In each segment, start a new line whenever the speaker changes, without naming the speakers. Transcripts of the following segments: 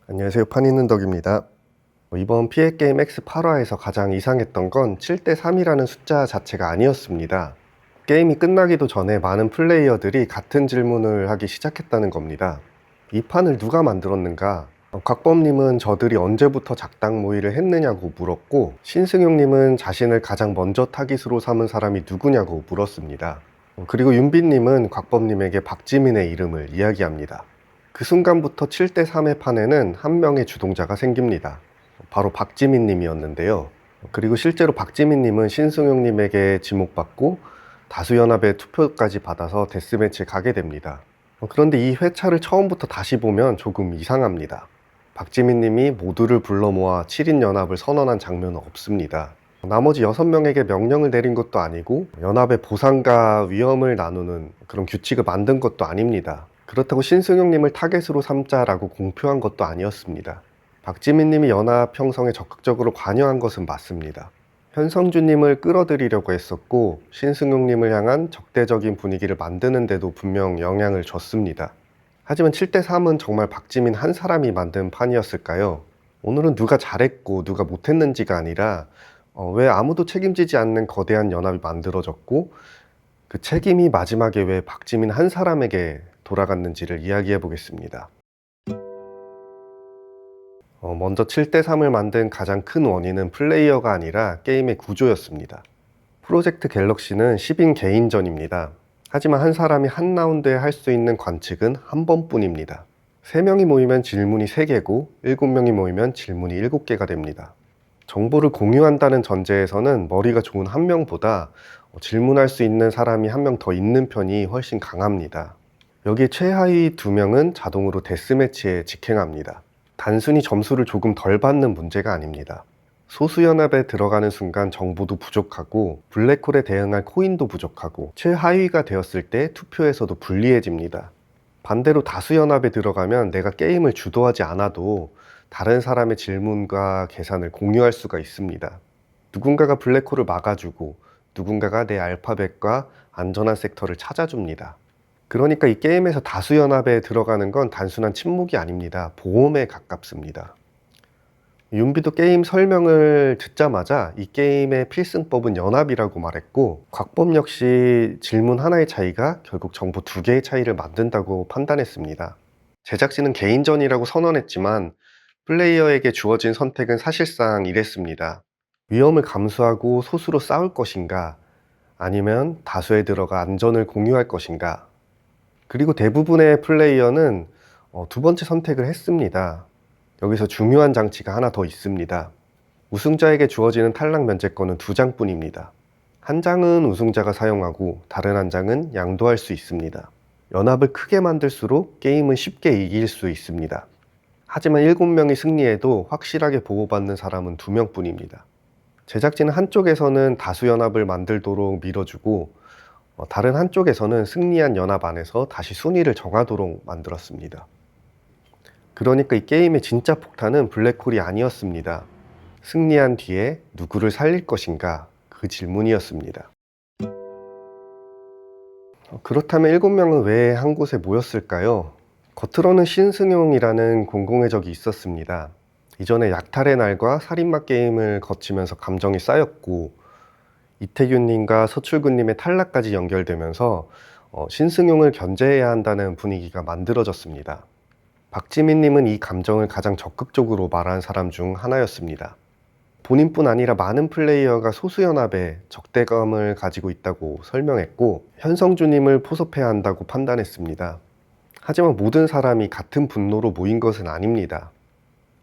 안녕하세요. 판있는 덕입니다. 이번 피해게임 X8화에서 가장 이상했던 건 7대3이라는 숫자 자체가 아니었습니다. 게임이 끝나기도 전에 많은 플레이어들이 같은 질문을 하기 시작했다는 겁니다. 이 판을 누가 만들었는가? 곽범님은 저들이 언제부터 작당 모의를 했느냐고 물었고, 신승용님은 자신을 가장 먼저 타깃으로 삼은 사람이 누구냐고 물었습니다. 그리고 윤빈님은 곽범님에게 박지민의 이름을 이야기합니다. 그 순간부터 7대3의 판에는 한 명의 주동자가 생깁니다. 바로 박지민 님이었는데요. 그리고 실제로 박지민 님은 신승용 님에게 지목받고 다수연합의 투표까지 받아서 데스매치에 가게 됩니다. 그런데 이 회차를 처음부터 다시 보면 조금 이상합니다. 박지민 님이 모두를 불러 모아 7인 연합을 선언한 장면은 없습니다. 나머지 6명에게 명령을 내린 것도 아니고 연합의 보상과 위험을 나누는 그런 규칙을 만든 것도 아닙니다. 그렇다고 신승용님을 타겟으로 삼자라고 공표한 것도 아니었습니다. 박지민님이 연합 형성에 적극적으로 관여한 것은 맞습니다. 현성준님을 끌어들이려고 했었고 신승용님을 향한 적대적인 분위기를 만드는 데도 분명 영향을 줬습니다. 하지만 7대3은 정말 박지민 한 사람이 만든 판이었을까요? 오늘은 누가 잘했고 누가 못했는지가 아니라 왜 아무도 책임지지 않는 거대한 연합이 만들어졌고 그 책임이 마지막에 왜 박지민 한 사람에게 돌아갔는지를 이야기해 보겠습니다. 먼저 7대3을 만든 가장 큰 원인은 플레이어가 아니라 게임의 구조였습니다. 프로젝트 갤럭시는 10인 개인전입니다. 하지만 한 사람이 한 라운드에 할 수 있는 관측은 한 번뿐입니다. 3명이 모이면 질문이 3개고 7명이 모이면 질문이 7개가 됩니다. 정보를 공유한다는 전제에서는 머리가 좋은 한 명보다 질문할 수 있는 사람이 한 명 더 있는 편이 훨씬 강합니다. 여기에 최하위 2명은 자동으로 데스매치에 직행합니다. 단순히 점수를 조금 덜 받는 문제가 아닙니다. 소수연합에 들어가는 순간 정보도 부족하고 블랙홀에 대응할 코인도 부족하고 최하위가 되었을 때 투표에서도 불리해집니다. 반대로 다수연합에 들어가면 내가 게임을 주도하지 않아도 다른 사람의 질문과 계산을 공유할 수가 있습니다. 누군가가 블랙홀을 막아주고 누군가가 내 알파벳과 안전한 섹터를 찾아줍니다. 그러니까 이 게임에서 다수연합에 들어가는 건 단순한 침묵이 아닙니다. 보험에 가깝습니다. 윤비도 게임 설명을 듣자마자 이 게임의 필승법은 연합이라고 말했고, 곽범 역시 질문 하나의 차이가 결국 정보 2개의 차이를 만든다고 판단했습니다. 제작진은 개인전이라고 선언했지만 플레이어에게 주어진 선택은 사실상 이랬습니다. 위험을 감수하고 소수로 싸울 것인가, 아니면 다수에 들어가 안전을 공유할 것인가. 그리고 대부분의 플레이어는 2번째 선택을 했습니다. 여기서 중요한 장치가 하나 더 있습니다. 우승자에게 주어지는 탈락 면제권은 2장뿐입니다. 한 장은 우승자가 사용하고 다른 한 장은 양도할 수 있습니다. 연합을 크게 만들수록 게임은 쉽게 이길 수 있습니다. 하지만 7명이 승리해도 확실하게 보호받는 사람은 2명뿐입니다. 제작진은 한쪽에서는 다수연합을 만들도록 밀어주고 다른 한쪽에서는 승리한 연합 안에서 다시 순위를 정하도록 만들었습니다. 그러니까 이 게임의 진짜 폭탄은 블랙홀이 아니었습니다. 승리한 뒤에 누구를 살릴 것인가, 그 질문이었습니다. 그렇다면 7명은 왜 한 곳에 모였을까요? 겉으로는 신승용이라는 공공의 적이 있었습니다. 이전에 약탈의 날과 살인마 게임을 거치면서 감정이 쌓였고 이태균님과 서출근님의 탈락까지 연결되면서 신승용을 견제해야 한다는 분위기가 만들어졌습니다. 박지민님은 이 감정을 가장 적극적으로 말한 사람 중 하나였습니다. 본인뿐 아니라 많은 플레이어가 소수연합에 적대감을 가지고 있다고 설명했고 현성주님을 포섭해야 한다고 판단했습니다. 하지만 모든 사람이 같은 분노로 모인 것은 아닙니다.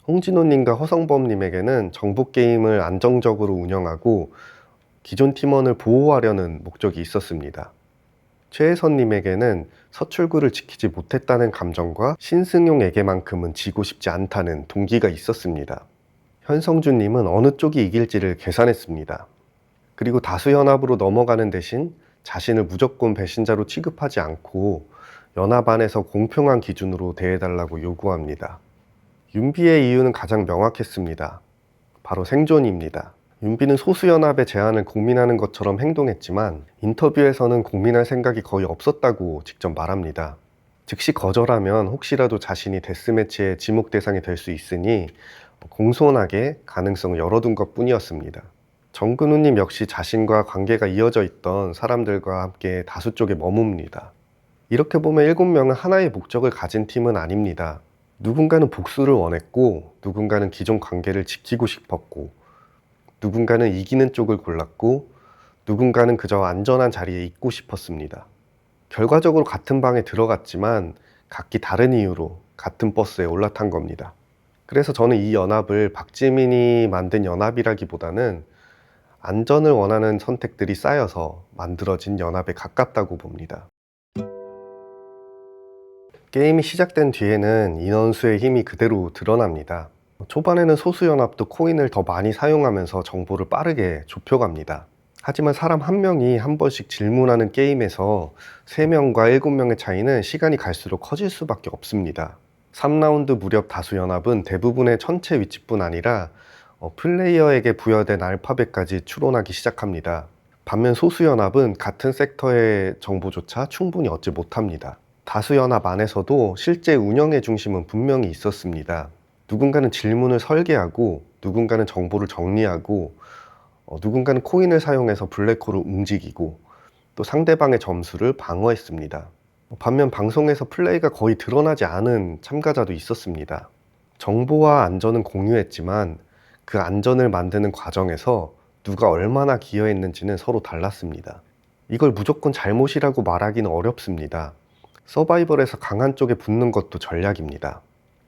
홍진호님과 허성범님에게는 정보게임을 안정적으로 운영하고 기존 팀원을 보호하려는 목적이 있었습니다. 최혜선님에게는 서출구를 지키지 못했다는 감정과 신승용에게만큼은 지고 싶지 않다는 동기가 있었습니다. 현성준님은 어느 쪽이 이길지를 계산했습니다. 그리고 다수연합으로 넘어가는 대신 자신을 무조건 배신자로 취급하지 않고 연합 안에서 공평한 기준으로 대해달라고 요구합니다. 윤비의 이유는 가장 명확했습니다. 바로 생존입니다. 윤비는 소수연합의 제안을 고민하는 것처럼 행동했지만 인터뷰에서는 고민할 생각이 거의 없었다고 직접 말합니다. 즉시 거절하면 혹시라도 자신이 데스매치의 지목 대상이 될 수 있으니 공손하게 가능성을 열어둔 것 뿐이었습니다. 정근우님 역시 자신과 관계가 이어져 있던 사람들과 함께 다수 쪽에 머뭅니다. 이렇게 보면 7명은 하나의 목적을 가진 팀은 아닙니다. 누군가는 복수를 원했고, 누군가는 기존 관계를 지키고 싶었고, 누군가는 이기는 쪽을 골랐고, 누군가는 그저 안전한 자리에 있고 싶었습니다. 결과적으로 같은 방에 들어갔지만 각기 다른 이유로 같은 버스에 올라탄 겁니다. 그래서 저는 이 연합을 박지민이 만든 연합이라기보다는 안전을 원하는 선택들이 쌓여서 만들어진 연합에 가깝다고 봅니다. 게임이 시작된 뒤에는 인원수의 힘이 그대로 드러납니다. 초반에는 소수연합도 코인을 더 많이 사용하면서 정보를 빠르게 좁혀갑니다. 하지만 사람 한 명이 한 번씩 질문하는 게임에서 3명과 7명의 차이는 시간이 갈수록 커질 수밖에 없습니다. 3라운드 무렵 다수연합은 대부분의 천체 위치뿐 아니라 플레이어에게 부여된 알파벳까지 추론하기 시작합니다. 반면 소수연합은 같은 섹터의 정보조차 충분히 얻지 못합니다. 다수연합 안에서도 실제 운영의 중심은 분명히 있었습니다. 누군가는 질문을 설계하고, 누군가는 정보를 정리하고, 누군가는 코인을 사용해서 블랙홀을 움직이고, 또 상대방의 점수를 방어했습니다. 반면 방송에서 플레이가 거의 드러나지 않은 참가자도 있었습니다. 정보와 안전은 공유했지만 그 안전을 만드는 과정에서 누가 얼마나 기여했는지는 서로 달랐습니다. 이걸 무조건 잘못이라고 말하기는 어렵습니다. 서바이벌에서 강한 쪽에 붙는 것도 전략입니다.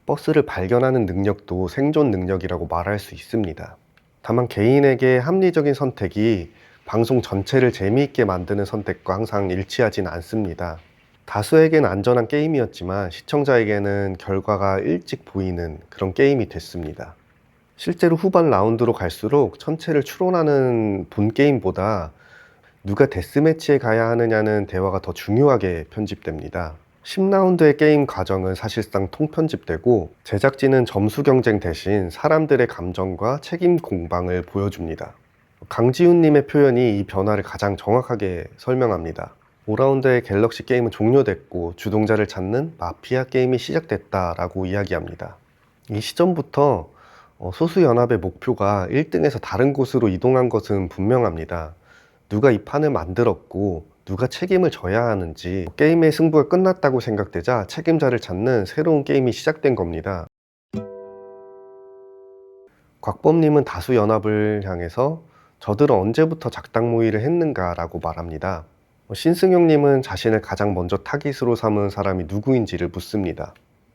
버스를 발견하는 능력도 생존 능력이라고 말할 수 있습니다. 다만 개인에게 합리적인 선택이 방송 전체를 재미있게 만드는 선택과 항상 일치하진 않습니다. 다수에겐 안전한 게임이었지만 시청자에게는 결과가 일찍 보이는 그런 게임이 됐습니다. 실제로 후반 라운드로 갈수록 전체를 추론하는 본 게임보다 누가 데스매치에 가야 하느냐는 대화가 더 중요하게 편집됩니다. 10라운드의 게임 과정은 사실상 통편집되고 제작진은 점수 경쟁 대신 사람들의 감정과 책임 공방을 보여줍니다. 강지훈님의 표현이 이 변화를 가장 정확하게 설명합니다. 5라운드의 갤럭시 게임은 종료됐고 주동자를 찾는 마피아 게임이 시작됐다라고 이야기합니다. 이 시점부터 소수연합의 목표가 1등에서 다른 곳으로 이동한 것은 분명합니다. 누가 이 판을 만들었고 누가 책임을 져야 하는지, 게임의 승부가 끝났다고 생각되자 책임자를 찾는 새로운 게임이 시작된 겁니다. 곽범님은 다수연합을 향해서 저들은 언제부터 작당 모의를 했는가 라고 말합니다. 신승용님은 자신을 가장 먼저 타깃으로 삼은 사람이 누구인지를 묻습니다.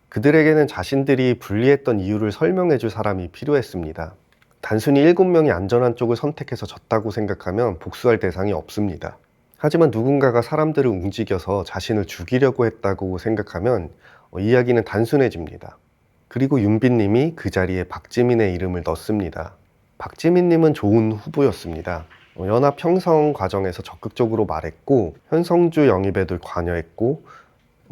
그들에게는 자신들이 불리했던 이유를 설명해 줄 사람이 필요했습니다. 단순히 7명이 안전한 쪽을 선택해서 졌다고 생각하면 복수할 대상이 없습니다. 하지만 누군가가 사람들을 움직여서 자신을 죽이려고 했다고 생각하면 이야기는 단순해집니다. 그리고 윤빈님이 그 자리에 박지민의 이름을 넣습니다. 박지민님은 좋은 후보였습니다. 연합 형성 과정에서 적극적으로 말했고 현성주 영입에도 관여했고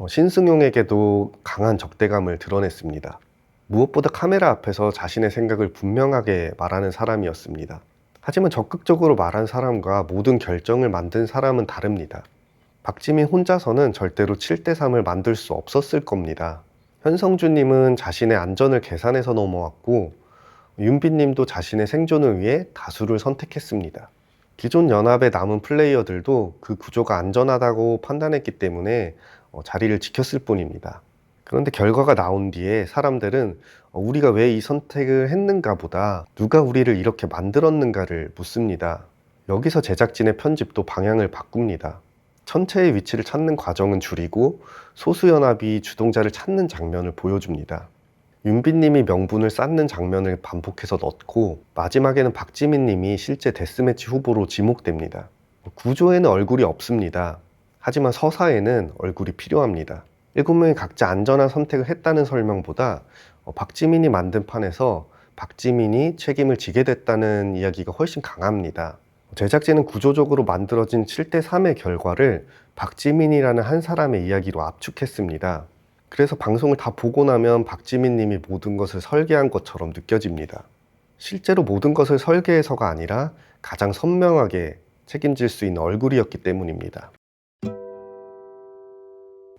신승용에게도 강한 적대감을 드러냈습니다. 무엇보다 카메라 앞에서 자신의 생각을 분명하게 말하는 사람이었습니다. 하지만 적극적으로 말한 사람과 모든 결정을 만든 사람은 다릅니다. 박지민 혼자서는 절대로 7대3을 만들 수 없었을 겁니다. 현성주님은 자신의 안전을 계산해서 넘어왔고 윤빈님도 자신의 생존을 위해 다수를 선택했습니다. 기존 연합에 남은 플레이어들도 그 구조가 안전하다고 판단했기 때문에 자리를 지켰을 뿐입니다. 그런데 결과가 나온 뒤에 사람들은 우리가 왜 이 선택을 했는가 보다 누가 우리를 이렇게 만들었는가를 묻습니다. 여기서 제작진의 편집도 방향을 바꿉니다. 천체의 위치를 찾는 과정은 줄이고 소수연합이 주동자를 찾는 장면을 보여줍니다. 윤빈님이 명분을 쌓는 장면을 반복해서 넣고 마지막에는 박지민님이 실제 데스매치 후보로 지목됩니다. 구조에는 얼굴이 없습니다. 하지만 서사에는 얼굴이 필요합니다. 7명이 각자 안전한 선택을 했다는 설명보다 박지민이 만든 판에서 박지민이 책임을 지게 됐다는 이야기가 훨씬 강합니다. 제작진은 구조적으로 만들어진 7대3의 결과를 박지민이라는 한 사람의 이야기로 압축했습니다. 그래서 방송을 다 보고 나면 박지민님이 모든 것을 설계한 것처럼 느껴집니다. 실제로 모든 것을 설계해서가 아니라 가장 선명하게 책임질 수 있는 얼굴이었기 때문입니다.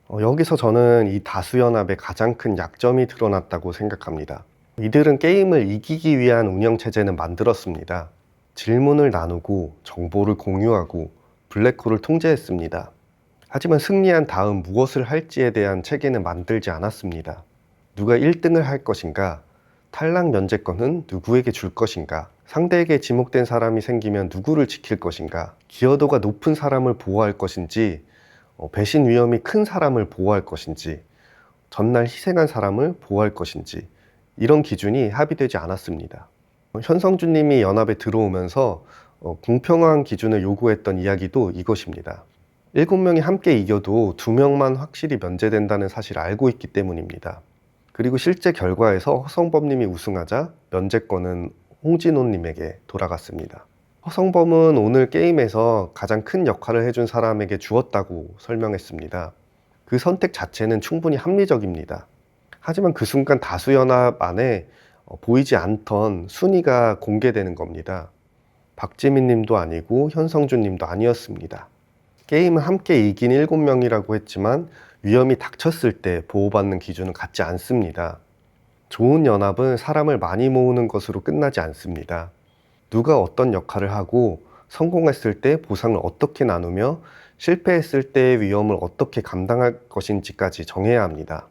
여기서 저는 이 다수연합의 가장 큰 약점이 드러났다고 생각합니다. 이들은 게임을 이기기 위한 운영체제는 만들었습니다. 질문을 나누고 정보를 공유하고 블랙홀을 통제했습니다. 하지만 승리한 다음 무엇을 할지에 대한 체계는 만들지 않았습니다. 누가 1등을 할 것인가? 탈락 면제권은 누구에게 줄 것인가? 상대에게 지목된 사람이 생기면 누구를 지킬 것인가? 기여도가 높은 사람을 보호할 것인지, 배신 위험이 큰 사람을 보호할 것인지, 전날 희생한 사람을 보호할 것인지, 이런 기준이 합의되지 않았습니다. 현성준 님이 연합에 들어오면서 공평한 기준을 요구했던 이야기도 이것입니다. 7명이 함께 이겨도 2명만 확실히 면제된다는 사실을 알고 있기 때문입니다. 그리고 실제 결과에서 허성범 님이 우승하자 면제권은 홍진호 님에게 돌아갔습니다. 허성범은 오늘 게임에서 가장 큰 역할을 해준 사람에게 주었다고 설명했습니다. 그 선택 자체는 충분히 합리적입니다. 하지만 그 순간 다수연합 안에 보이지 않던 순위가 공개되는 겁니다. 박지민 님도 아니고 현성준 님도 아니었습니다. 게임은 함께 이긴 7명이라고 했지만 위험이 닥쳤을 때 보호받는 기준은 같지 않습니다. 좋은 연합은 사람을 많이 모으는 것으로 끝나지 않습니다. 누가 어떤 역할을 하고 성공했을 때 보상을 어떻게 나누며 실패했을 때의 위험을 어떻게 감당할 것인지까지 정해야 합니다.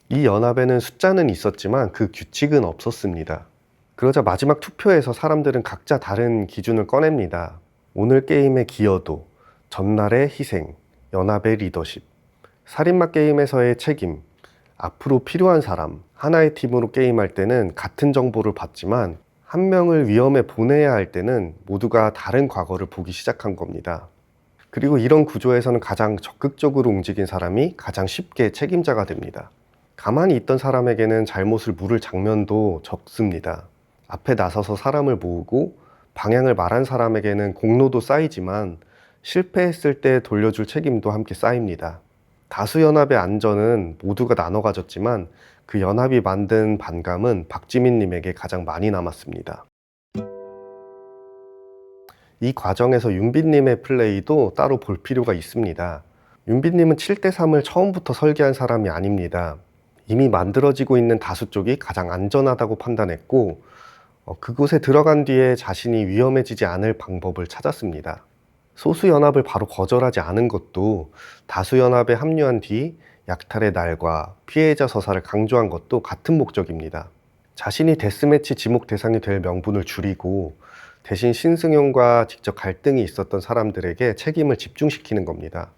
이 연합에는 숫자는 있었지만 그 규칙은 없었습니다. 그러자 마지막 투표에서 사람들은 각자 다른 기준을 꺼냅니다. 오늘 게임의 기여도, 전날의 희생, 연합의 리더십, 살인마 게임에서의 책임, 앞으로 필요한 사람, 하나의 팀으로 게임할 때는 같은 정보를 받지만 한 명을 위험에 보내야 할 때는 모두가 다른 과거를 보기 시작한 겁니다. 그리고 이런 구조에서는 가장 적극적으로 움직인 사람이 가장 쉽게 책임자가 됩니다. 가만히 있던 사람에게는 잘못을 물을 장면도 적습니다. 앞에 나서서 사람을 모으고 방향을 말한 사람에게는 공로도 쌓이지만 실패했을 때 돌려줄 책임도 함께 쌓입니다. 다수연합의 안전은 모두가 나눠 가졌지만 그 연합이 만든 반감은 박지민 님에게 가장 많이 남았습니다. 이 과정에서 윤빈 님의 플레이도 따로 볼 필요가 있습니다. 윤빈 님은 7대3을 처음부터 설계한 사람이 아닙니다. 이미 만들어지고 있는 다수 쪽이 가장 안전하다고 판단했고 그곳에 들어간 뒤에 자신이 위험해지지 않을 방법을 찾았습니다. 소수연합을 바로 거절하지 않은 것도 다수연합에 합류한 뒤 약탈의 날과 피해자 서사를 강조한 것도 같은 목적입니다. 자신이 데스매치 지목 대상이 될 명분을 줄이고 대신 신승용과 직접 갈등이 있었던 사람들에게 책임을 집중시키는 겁니다.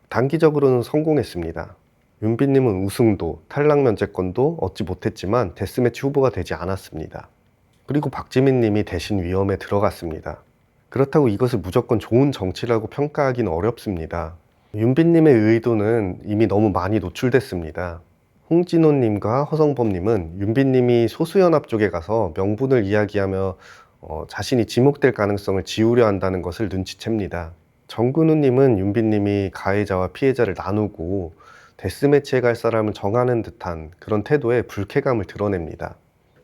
단기적으로는 성공했습니다. 윤빈님은 우승도 탈락 면제권도 얻지 못했지만 데스매치 후보가 되지 않았습니다. 그리고 박지민님이 대신 위험에 들어갔습니다. 그렇다고 이것을 무조건 좋은 정치라고 평가하기는 어렵습니다. 윤빈님의 의도는 이미 너무 많이 노출됐습니다. 홍진호님과 허성범님은 윤빈님이 소수연합 쪽에 가서 명분을 이야기하며 자신이 지목될 가능성을 지우려 한다는 것을 눈치챕니다. 정근우님은 윤빈님이 가해자와 피해자를 나누고 데스매치에 갈 사람을 정하는 듯한 그런 태도에 불쾌감을 드러냅니다.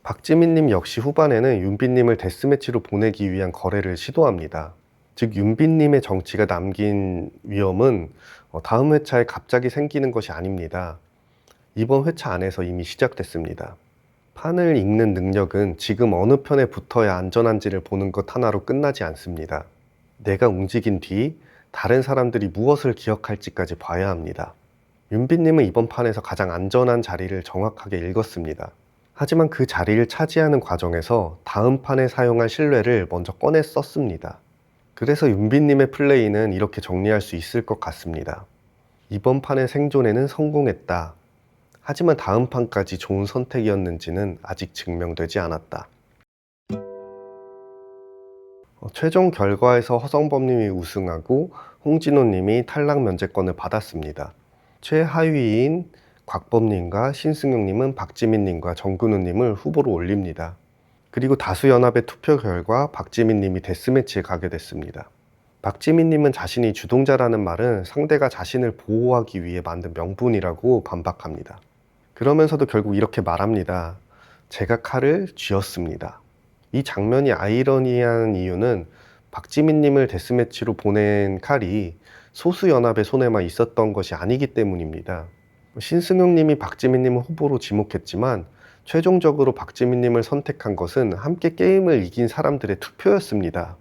박지민님 역시 후반에는 윤빈님을 데스매치로 보내기 위한 거래를 시도합니다. 즉 윤빈님의 정치가 남긴 위험은 다음 회차에 갑자기 생기는 것이 아닙니다. 이번 회차 안에서 이미 시작됐습니다. 판을 읽는 능력은 지금 어느 편에 붙어야 안전한지를 보는 것 하나로 끝나지 않습니다. 내가 움직인 뒤 다른 사람들이 무엇을 기억할지까지 봐야 합니다. 윤빈님은 이번 판에서 가장 안전한 자리를 정확하게 읽었습니다. 하지만 그 자리를 차지하는 과정에서 다음 판에 사용할 신뢰를 먼저 꺼내 썼습니다. 그래서 윤빈님의 플레이는 이렇게 정리할 수 있을 것 같습니다. 이번 판의 생존에는 성공했다. 하지만 다음 판까지 좋은 선택이었는지는 아직 증명되지 않았다. 최종 결과에서 허성범님이 우승하고 홍진호님이 탈락 면제권을 받았습니다. 최하위인 곽범님과 신승용님은 박지민님과 정근우님을 후보로 올립니다. 그리고 다수연합의 투표 결과 박지민님이 데스매치에 가게 됐습니다. 박지민님은 자신이 주동자라는 말은 상대가 자신을 보호하기 위해 만든 명분이라고 반박합니다. 그러면서도 결국 이렇게 말합니다. 제가 칼을 쥐었습니다. 이 장면이 아이러니한 이유는 박지민님을 데스매치로 보낸 칼이 소수연합의 손에만 있었던 것이 아니기 때문입니다. 신승용님이 박지민님을 후보로 지목했지만 최종적으로 박지민님을 선택한 것은 함께 게임을 이긴 사람들의 투표였습니다.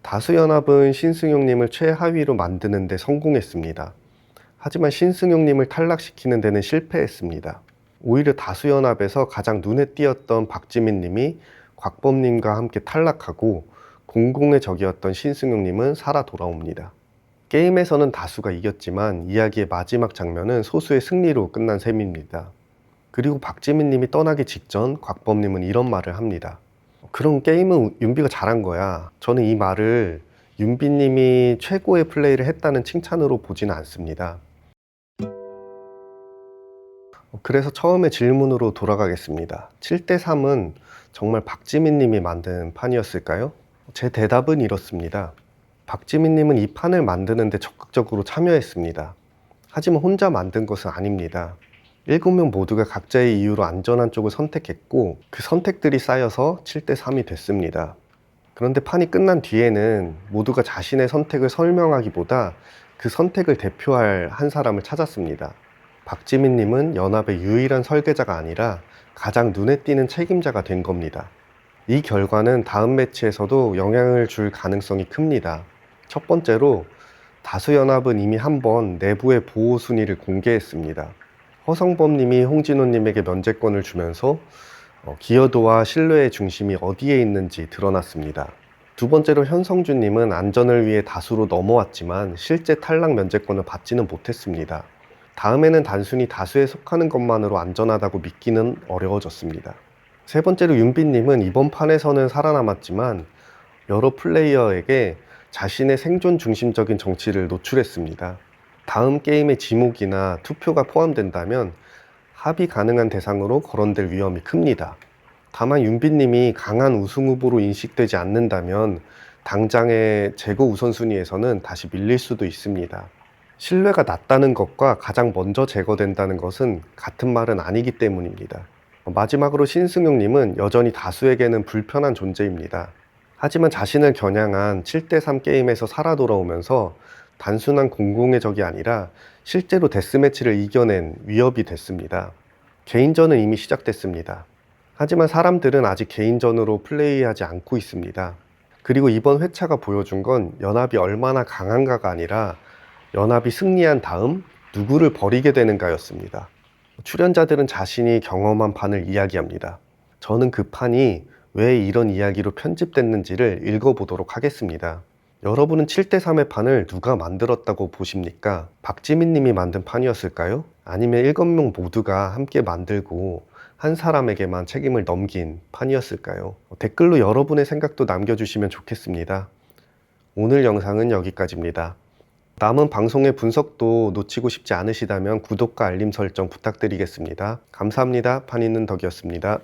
다수연합은 신승용님을 최하위로 만드는 데 성공했습니다. 하지만 신승용님을 탈락시키는 데는 실패했습니다. 오히려 다수연합에서 가장 눈에 띄었던 박지민님이 곽범님과 함께 탈락하고 공공의 적이었던 신승용님은 살아 돌아옵니다. 게임에서는 다수가 이겼지만 이야기의 마지막 장면은 소수의 승리로 끝난 셈입니다. 그리고 박지민님이 떠나기 직전 곽범님은 이런 말을 합니다. 그럼 게임은 윤비가 잘한 거야. 저는 이 말을 윤비님이 최고의 플레이를 했다는 칭찬으로 보지는 않습니다. 그래서 처음에 질문으로 돌아가겠습니다. 7대3은 정말 박지민님이 만든 판이었을까요? 제 대답은 이렇습니다. 박지민님은 이 판을 만드는 데 적극적으로 참여했습니다. 하지만 혼자 만든 것은 아닙니다. 7명 모두가 각자의 이유로 안전한 쪽을 선택했고 그 선택들이 쌓여서 7대3이 됐습니다. 그런데 판이 끝난 뒤에는 모두가 자신의 선택을 설명하기보다 그 선택을 대표할 한 사람을 찾았습니다. 박지민님은 연합의 유일한 설계자가 아니라 가장 눈에 띄는 책임자가 된 겁니다. 이 결과는 다음 매치에서도 영향을 줄 가능성이 큽니다. 첫 번째로 다수연합은 이미 한번 내부의 보호 순위를 공개했습니다. 허성범님이 홍진호님에게 면제권을 주면서 기여도와 신뢰의 중심이 어디에 있는지 드러났습니다. 두 번째로 현성준님은 안전을 위해 다수로 넘어왔지만 실제 탈락 면제권을 받지는 못했습니다. 다음에는 단순히 다수에 속하는 것만으로 안전하다고 믿기는 어려워졌습니다. 세 번째로 윤비님은 이번 판에서는 살아남았지만 여러 플레이어에게 자신의 생존 중심적인 정치를 노출했습니다. 다음 게임의 지목이나 투표가 포함된다면 합의 가능한 대상으로 거론될 위험이 큽니다. 다만 윤비님이 강한 우승 후보로 인식되지 않는다면 당장의 재고 우선순위에서는 다시 밀릴 수도 있습니다. 신뢰가 낮다는 것과 가장 먼저 제거된다는 것은 같은 말은 아니기 때문입니다. 마지막으로 신승용님은 여전히 다수에게는 불편한 존재입니다. 하지만 자신을 겨냥한 7대3 게임에서 살아 돌아오면서 단순한 공공의 적이 아니라 실제로 데스매치를 이겨낸 위협이 됐습니다. 개인전은 이미 시작됐습니다. 하지만 사람들은 아직 개인전으로 플레이하지 않고 있습니다. 그리고 이번 회차가 보여준 건 연합이 얼마나 강한가가 아니라 연합이 승리한 다음 누구를 버리게 되는가였습니다. 출연자들은 자신이 경험한 판을 이야기합니다. 저는 그 판이 왜 이런 이야기로 편집됐는지를 읽어보도록 하겠습니다. 여러분은 7대3의 판을 누가 만들었다고 보십니까? 박지민 님이 만든 판이었을까요? 아니면 7명 모두가 함께 만들고 한 사람에게만 책임을 넘긴 판이었을까요? 댓글로 여러분의 생각도 남겨주시면 좋겠습니다. 오늘 영상은 여기까지입니다. 남은 방송의 분석도 놓치고 싶지 않으시다면 구독과 알림 설정 부탁드리겠습니다. 감사합니다. 판 있는 덕이었습니다.